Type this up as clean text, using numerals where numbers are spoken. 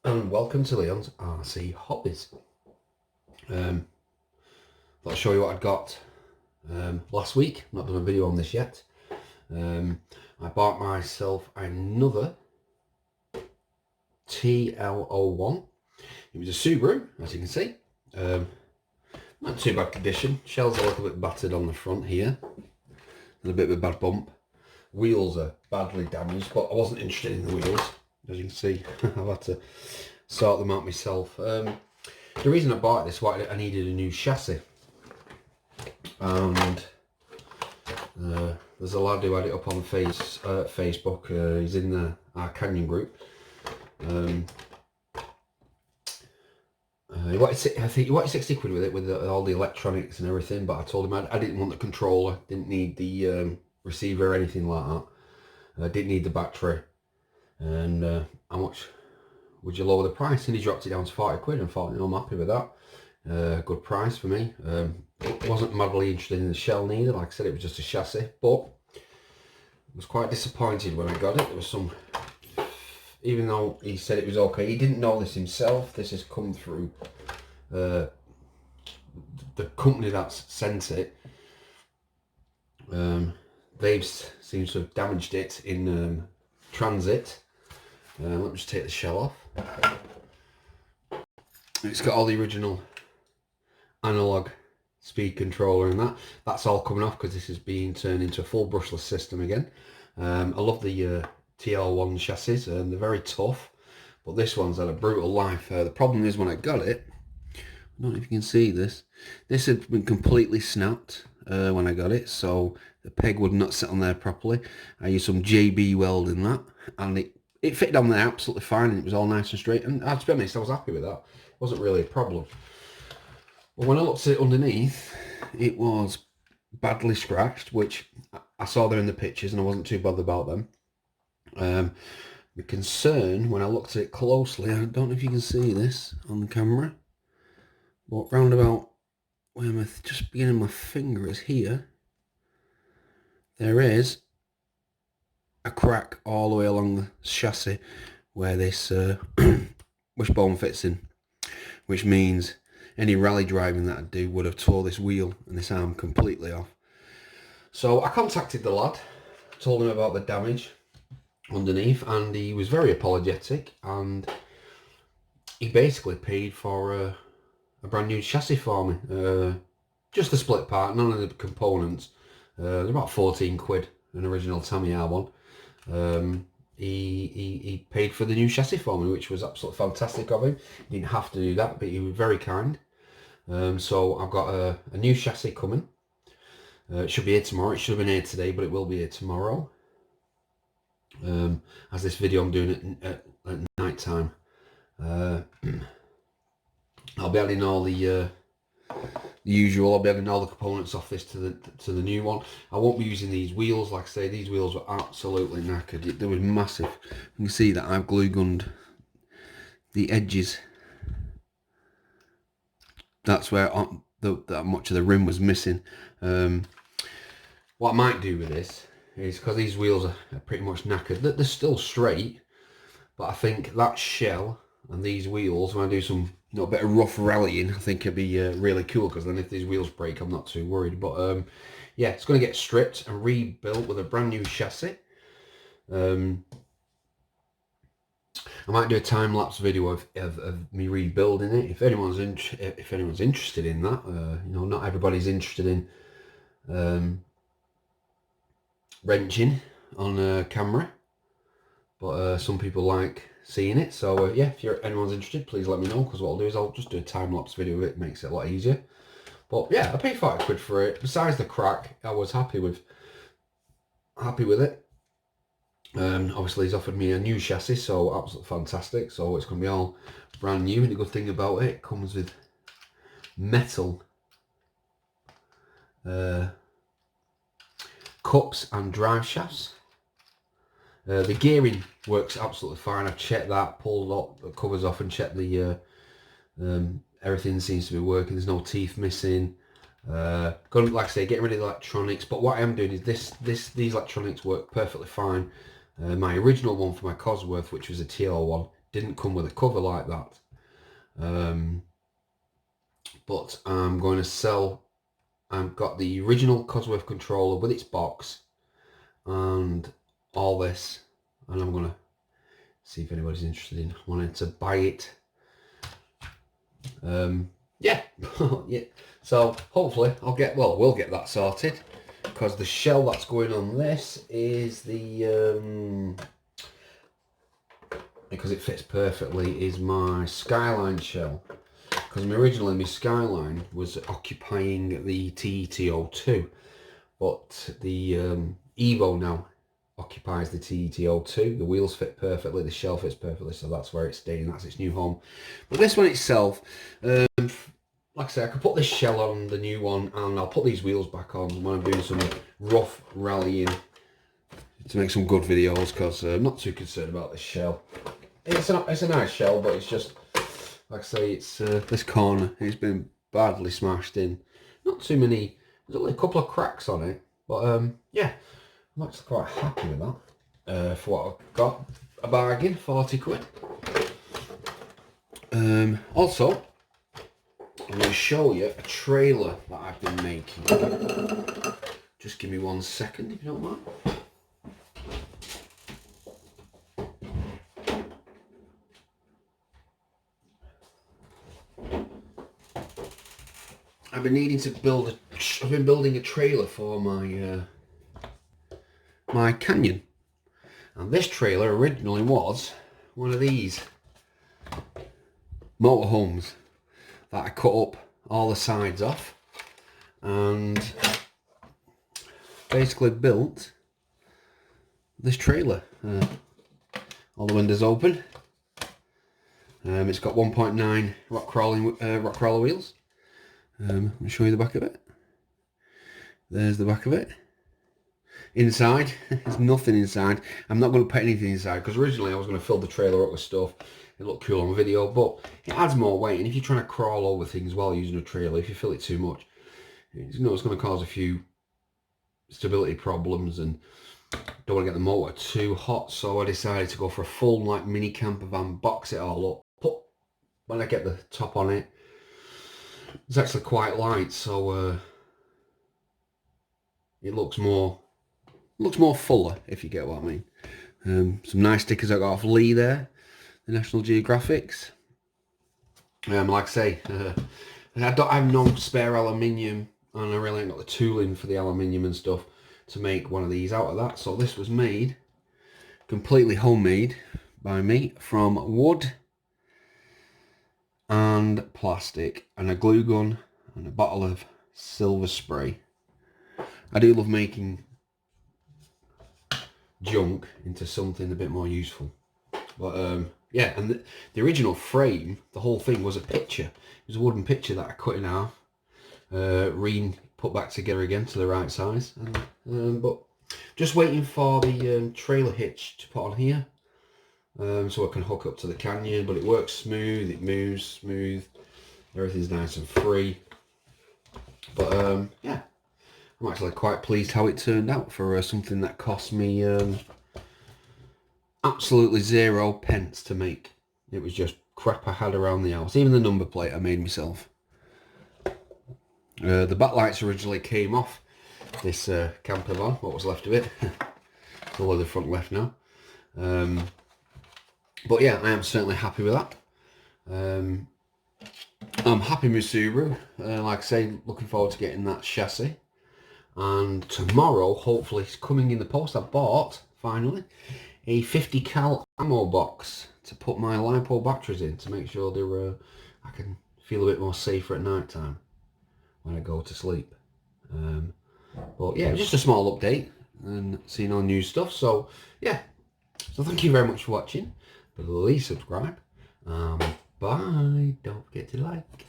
and welcome to Leon's RC Hobbies. Thought I'd show you what I'd got last week. Not done a video on this yet. I bought myself another tl01. It was a Subaru, as you can see. Not too bad condition. Shell's a little bit battered on the front here. And a bit of a bad bump. Wheels are badly damaged, but I wasn't interested in the wheels. As you can see, I've had to sort them out myself. The reason I bought this was I needed a new chassis. And there's a lad who had it up on Facebook. He's in our Canyon group. He wanted 60 quid with it, with all the electronics and everything, but I told him I didn't want the controller, didn't need the receiver or anything like that. I didn't need the battery. And how much would you lower the price? And he dropped it down to 40 quid and thought, I'm happy with that. Good price for me. Wasn't madly interested in the shell neither. Like I said, it was just a chassis, but I was quite disappointed when I got it. There was some, even though he said it was okay, he didn't know this himself. This has come through the company that's sent it. They've seems to have damaged it in transit. Let me just take the shell off. It's got all the original analog speed controller and that's all coming off because this is being turned into a full brushless system again. I love the TL1 chassis, they're very tough, but this one's had a brutal life. The problem is when I got it, I don't know if you can see this had been completely snapped when I got it, so the peg would not sit on there properly. I used some JB welding that, and it fitted on there absolutely fine, and it was all nice and straight, and to be honest, I was happy with that. It wasn't really a problem. But when I looked at it underneath, it was badly scratched, which I saw there in the pictures, and I wasn't too bothered about them. The concern, when I looked at it closely, I don't know if you can see this on the camera, but round about where just beginning my finger is here, there is a crack all the way along the chassis where this wishbone fits in, which means any rally driving that I do would have tore this wheel and this arm completely off. So I contacted the lad, told him about the damage underneath, and he was very apologetic, and he basically paid for a brand new chassis for me. Just the split part, none of the components. They're about 14 quid, an original Tamiya one. He paid for the new chassis for me, which was absolutely fantastic of him. He didn't have to do that, but he was very kind. So I've got a new chassis coming. It should be here tomorrow. It should have been here today, but it will be here tomorrow. As this video I'm doing it at night time. I'll be adding all the usual. I'll be adding all the components off this to the new one. I won't be using these wheels. Like I say, these wheels were absolutely knackered. They were massive. You can see that I've glue gunned the edges. That's where that much of the rim was missing. What I might do with this is, because these wheels are pretty much knackered, they're still straight, but I think that shell and these wheels, when I do some bit of rough rallying, I think it'd be really cool, because then if these wheels break, I'm not too worried. But yeah, it's going to get stripped and rebuilt with a brand new chassis. I might do a time-lapse video of me rebuilding it. If anyone's interested in that, not everybody's interested in wrenching on camera, but some people like seeing it. So yeah, if anyone's interested, please let me know, because what I'll do is I'll just do a time-lapse video of it. It makes it a lot easier. But yeah, I paid 40 quid for it. Besides the crack, I was happy with it. Obviously he's offered me a new chassis, so absolutely fantastic. So it's going to be all brand new, and the good thing about it comes with metal cups and drive shafts. The gearing works absolutely fine. I've checked that, pulled up the covers off and checked the everything seems to be working. There's no teeth missing. Like I say, getting rid of the electronics, but what I am doing is these electronics work perfectly fine. My original one for my Cosworth, which was a TL1, didn't come with a cover like that. But I'm going to sell. I've got the original Cosworth controller with its box and all this, and I'm going to see if anybody's interested in wanting to buy it. Yeah. Yeah. So hopefully we'll get that sorted, because the shell that's going on this is the because it fits perfectly, is my Skyline shell. Because originally my Skyline was occupying the tl02, but the Evo now occupies the tl02. The wheels fit perfectly, the shell fits perfectly, so that's where it's staying. That's its new home. But this one itself, like I say, I could put this shell on the new one, and I'll put these wheels back on when I'm doing some rough rallying to make some good videos, because I'm not too concerned about this shell. It's a nice shell, but it's just, like I say, it's this corner, it's been badly smashed in. Not too many, there's only a couple of cracks on it, but yeah, I'm actually quite happy with that for what I've got. A bargain, 40 quid. Also, I'm going to show you a trailer that I've been making. Just give me 1 second if you don't mind. I've been needing to build I've been building a trailer for my my Canyon, and this trailer originally was one of these motorhomes that I cut up all the sides off and basically built this trailer. All the windows open. It's got 1.9 rock crawler wheels. Let me show you the back of it. There's the back of it. Inside, there's nothing inside. I'm not going to put anything inside, because originally I was going to fill the trailer up with stuff. It looked cool on video, but it adds more weight, and if you're trying to crawl over things while using a trailer, if you fill it too much, it's going to cause a few stability problems, and don't want to get the motor too hot. So I decided to go for a full like mini camper van, box it all up. When I get the top on it, it's actually quite light, so it looks more fuller, if you get what I mean. Some nice stickers I got off Lee there, the National Geographics. Like I say, I have no spare aluminium, and I really ain't got the tooling for the aluminium and stuff to make one of these out of that. So this was made completely homemade by me from wood and plastic and a glue gun and a bottle of silver spray. I do love making junk into something a bit more useful. But yeah, and the original frame, the whole thing was a picture. It was a wooden picture that I cut in half, put back together again to the right size. But just waiting for the trailer hitch to put on here, so I can hook up to the Canyon. But it works smooth, it moves smooth, everything's nice and free. But yeah, I'm actually quite pleased how it turned out for something that cost me absolutely 0 pence to make. It was just crap I had around the house. Even the number plate I made myself. The backlights originally came off this camper van, what was left of it. It's all of the front left now. But yeah, I am certainly happy with that. I'm happy with Subaru. Like I say, looking forward to getting that chassis. And tomorrow, hopefully, it's coming in the post. I bought, finally, a 50 cal ammo box to put my LiPo batteries in, to make sure they're I can feel a bit more safer at night time when I go to sleep. But yeah, just a small update and seeing all new stuff. So yeah, so thank you very much for watching. Please subscribe. Bye. Don't forget to like.